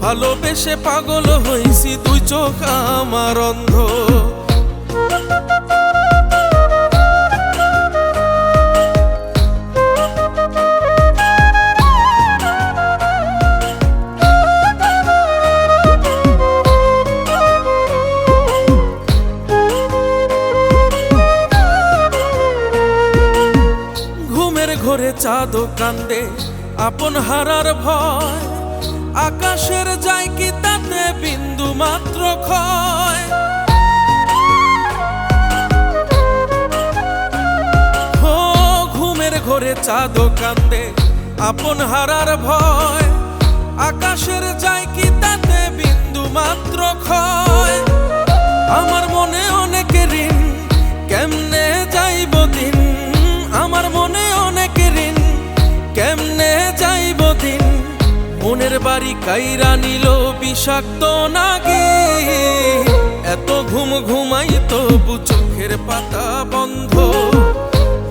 Speaker 1: ভালোবেসে পাগল হইছি তুই চোখ আমার অন্ধ। ঘরে চাঁদ কান্দে আপন হারার ভয়, আকাশের যায় কি তাতে বিন্দু মাত্র ক্ষয়। হো ঘুমের ঘরে চাঁদ কান্দে আপন হারার ভয়, আকাশের যায় কি তাতে বিন্দু মাত্র ক্ষয়। আমার মনে অনেক ঋণ কেমনে যাইব দিন, আমার মনে অনেক ঋণ কেমনে যাইব দিন। মনের বাড়ি কাইরা নিল বিষাক্ত নাগিন। এত ঘুমাই তবু চোখের পাতা বন্ধ,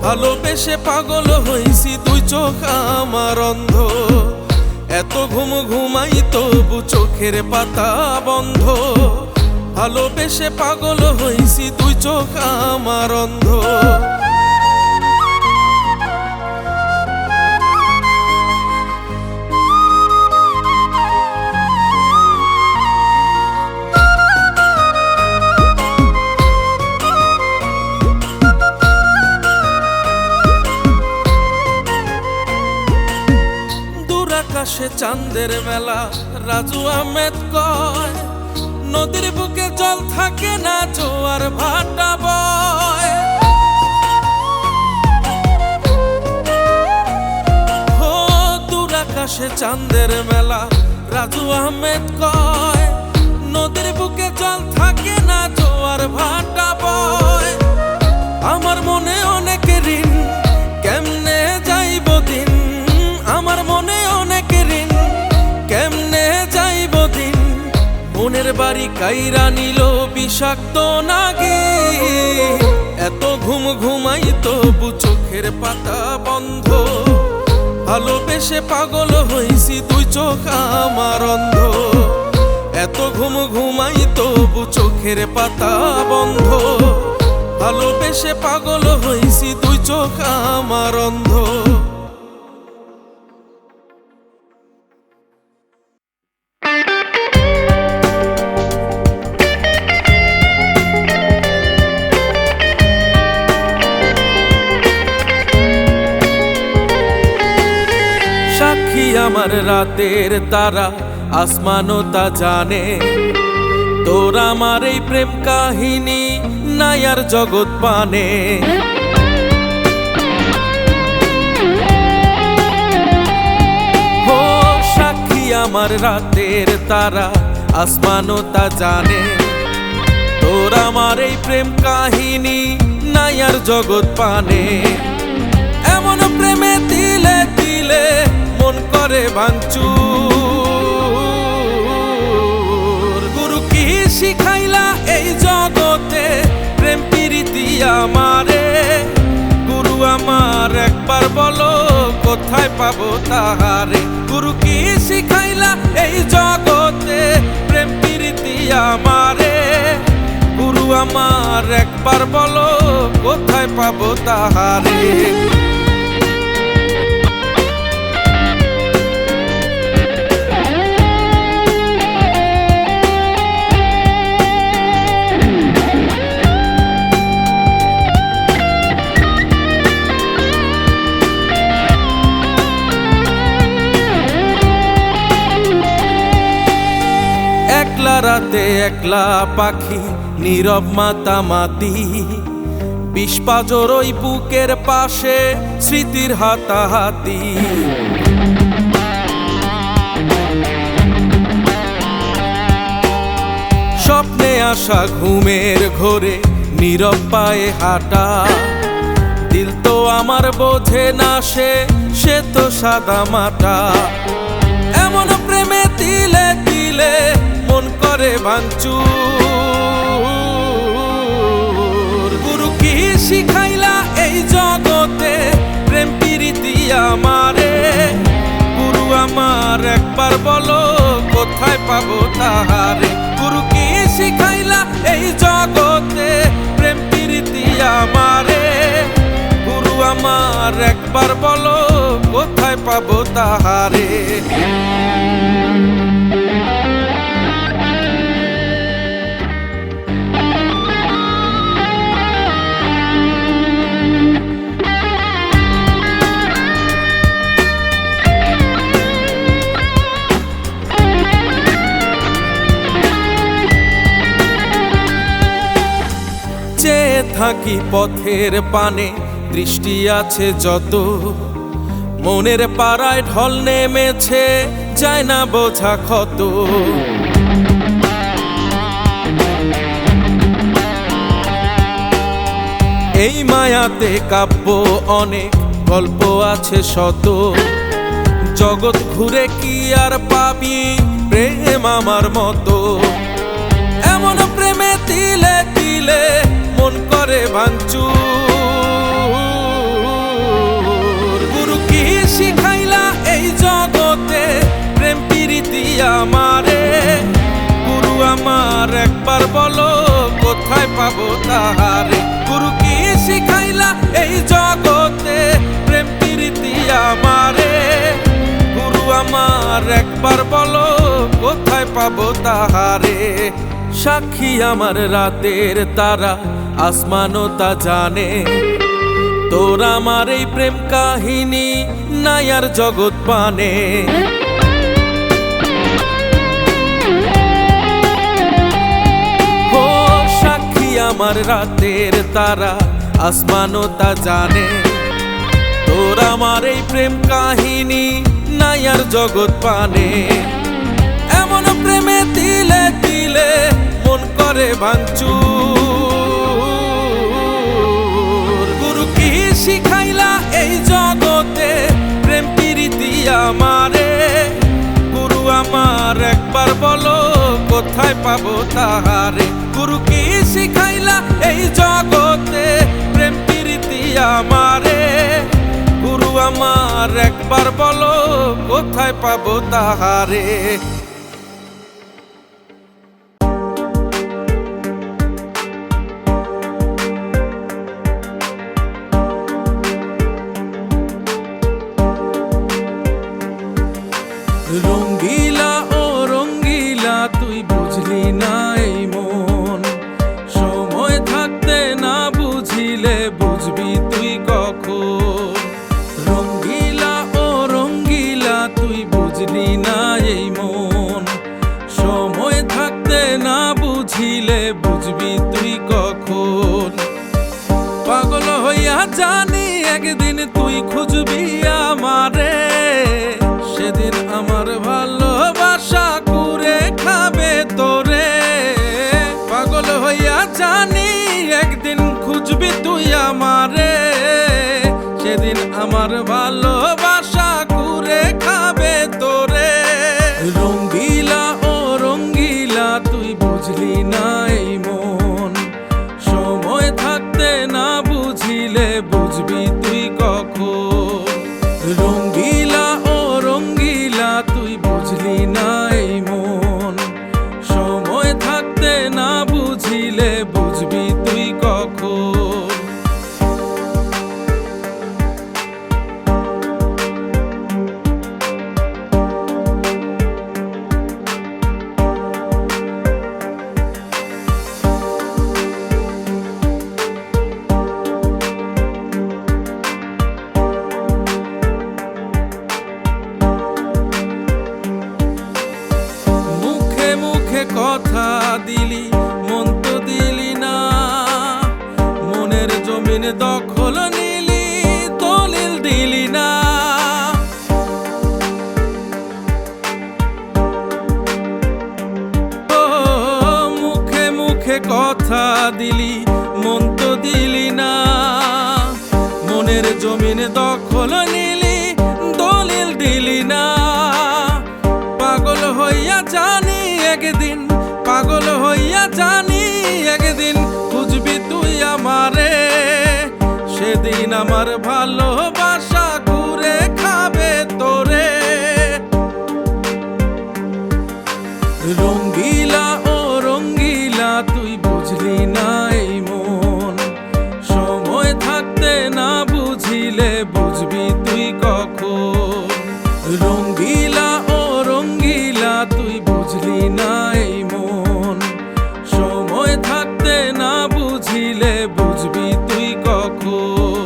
Speaker 1: ভালোবেসে পাগল হইছি তুই চোখ আমার অন্ধ। এত ঘুমাই তবু চোখের পাতা বন্ধ, ভালোবেসে পাগল হইছি তুই চোখ আমার অন্ধ। আকাশে চাঁদের মেলা রাজু আহমেদ কয়, নদীর বুকে জল থাকে না জোয়ার ভাটা বয়। হো দূর আকাশে চাঁদের মেলা রাজু আহমেদ কয়, নদীর বুকে জল থাকে না জোয়ার ভাটা বয়। আমার মনে অনেক ঋণ কেমনে যাইব দিন, আমার মনে অনেক ঋণ কেমনে যাইব দিন। মনের বাড়ি কাইরা নিল বিষাক্ত নাগিন। এত ঘুমাই তবু চোখের পাতা বন্ধ, ভালোবেসে পাগল হইছি তুই চোখ আমার অন্ধ এত ঘুম ঘুমাই তবু চোখের পাতা বন্ধ ভালোবেসে পাগল হইছি তুই চোখ আমার অন্ধ সাক্ষী আমার রাতের তারা আসমানও তা জানে তোর আমার এই প্রেম কাহিনী নাই আর জগৎ পানে ও সাক্ষী আমার রাতের তারা আসমানও তা জানে তোর আমার এই প্রেম কাহিনী নাই আর জগৎ পানে এমন প্রেমে দিলে দিলে মন করে ভাঙচুর গুরু কি শিখাইলা এই জগতে প্রেম প্রীতি আমারে গুরু আমার একবার বলো কোথায় পাবো তাহারে গুরু কি শিখাইলা এই জগতে প্রেম প্রীতি আমারে গুরু আমার একবার বলো কোথায় পাবো তাহারে একলা রাতে একলা পাখি নীরব মাতামাতি বিষ পাজর ওই বুকের পাশে স্মৃতির হাতাহাতি স্বপ্নে আসা ঘুমের ঘোরে নীরব পায়ে হাঁটা দিল তো আমার বোঝে না সে তো সাদা মাটা এমন প্রেমে দিলে দিলে মন করে ভাঙচুর গুরু কি শিখাইলা এই জগতে প্রেম প্রীতি আমারে গুরু আমার একবার বলো কোথায় পাবো তাহারে গুরু কি শিখাইলা এই জগতে প্রেম প্রীতি আমারে গুরু আমার একবার বলো কোথায় পাবো তাহারে চেয়ে থাকি পথের পানে দৃষ্টি আছে যত মনের পাড়ায় ঢল নেমেছে যায় না বোঝা ক্ষত এই মায়াতে কাব্য অনেক গল্প আছে শত জগৎ ঘুরে কি আর পাবি প্রেম আমার মতো এমন প্রেমে দিলে দিলে মন করে ভাঙচুর গুরু কি শিখাইলা এই জগতে প্রেম প্রীতি আমারে গুরু আমার একবার বলো কোথায় পাবো তাহারে গুরু কি শিখাইলা এই জগতে প্রেম প্রীতি আমারে গুরু আমার একবার বলো কোথায় পাবো তাহারে সাক্ষী আমার রাতের তারা আসমানও তা জানে তোর আমার এই প্রেম কাহিনী নাই আর জগৎ পানে ও সাক্ষী আমার রাতের তারা আসমানও তা জানে তোর আমার এই প্রেম কাহিনী নাই আর জগৎ পানে এমন প্রেমে দিলে দিলে মন করে ভাঙচুর গুরু কি শিখাইলা এই জগতে প্রেম প্রীতি আমারে গুরু আমার একবার বলো কোথায় পাবো তাহারে গুরু কি শিখাইলা এই জগতে প্রেম প্রীতি আমারে গুরু আমার আর একবার বলো কোথায় পাবো তাহারে। রঙ্গিলা ও রঙ্গিলা তুই বুঝলি না এই মন, সময় থাকতে না বুঝিলে বুঝবি তুই কখন। রঙ্গিলা ও রঙ্গিলা তুই বুঝলি না এই মন, সময় থাকতে না বুঝিলে বুঝবি তুই কখন। পাগল হইয়া জানি একদিন তুই খুঁজবি আমারে, সেদিন আমার ভালোবাসা কুরে খাবে তোরে। পাগল হইয়া জানি একদিন খুঁজবি তুই আমারে, সেদিন আমার ভালোবাসা কুরে খাবে তোরে। রঙ্গিলা ও রঙ্গিলা তুই বুঝলি না এই মন, সময় থাকতে না বুঝিলে বুঝবি তুই কখন। রঙ্গিলা ও রঙ্গিলা তুই বুঝলি না এই মন, সময় থাকতে না বুঝিলে বুঝবি তুই কখন। কথা দিলি মন তো দিলি না, মনের জমিন দখল নিলি দলিল দিলি না। ও মুখে মুখে কথা দিলি মন তো দিলি না, মনের জমিন দখল নিলি দলিল দিলি না। পাগল হইয়া জানি একদিন, পাগল হইয়া জানি একদিন খুঁজবি তুই আমারে, সেদিন আমার ভালোবাসা ঘুরে খাবে তোরে। রঙ্গিলা ও রঙ্গিলা তুই বুঝলি না এই মন, সময় থাকতে না বুঝিলে বুঝবি তুই কখন। রঙ্গিলা ও রঙ্গিলা তুই বুঝলি না এই মন, সময় থাকতে না বুঝিলে বুঝবি তুই কখন।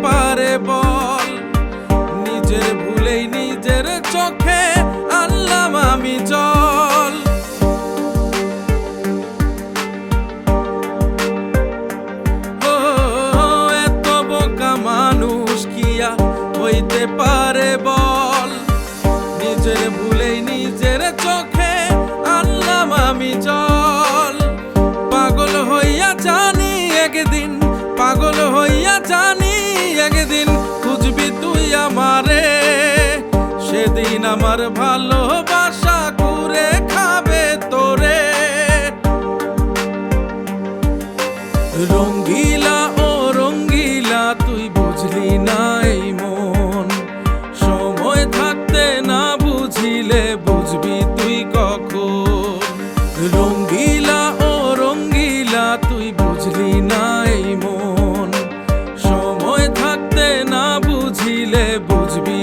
Speaker 1: পারে বল, নিজের ভুলেই নিজের চোখে আনলাম আমি জল। ও এত বোকা মানুষ কিয়া হইতে পারে বল, নিজের ভুলেই নিজের চোখে আনলাম আমি জল। পাগল হইয়া জানি একদিন, পাগল হইয়া জানি একদিন খুঁজবি তুই আমারে, সেদিন আমার ভালোবাসা ঘুরে খাবে তোরে। রঙ্গিলা ও রঙ্গিলা তুই বুঝলি না এই মন, সময় থাকতে না বুঝিলে বুঝবি তুই কখন। রঙ্গিলা ও রঙ্গিলা তুই বুঝলি না এই মন, সময় থাকতে না বুঝিলে বুঝবি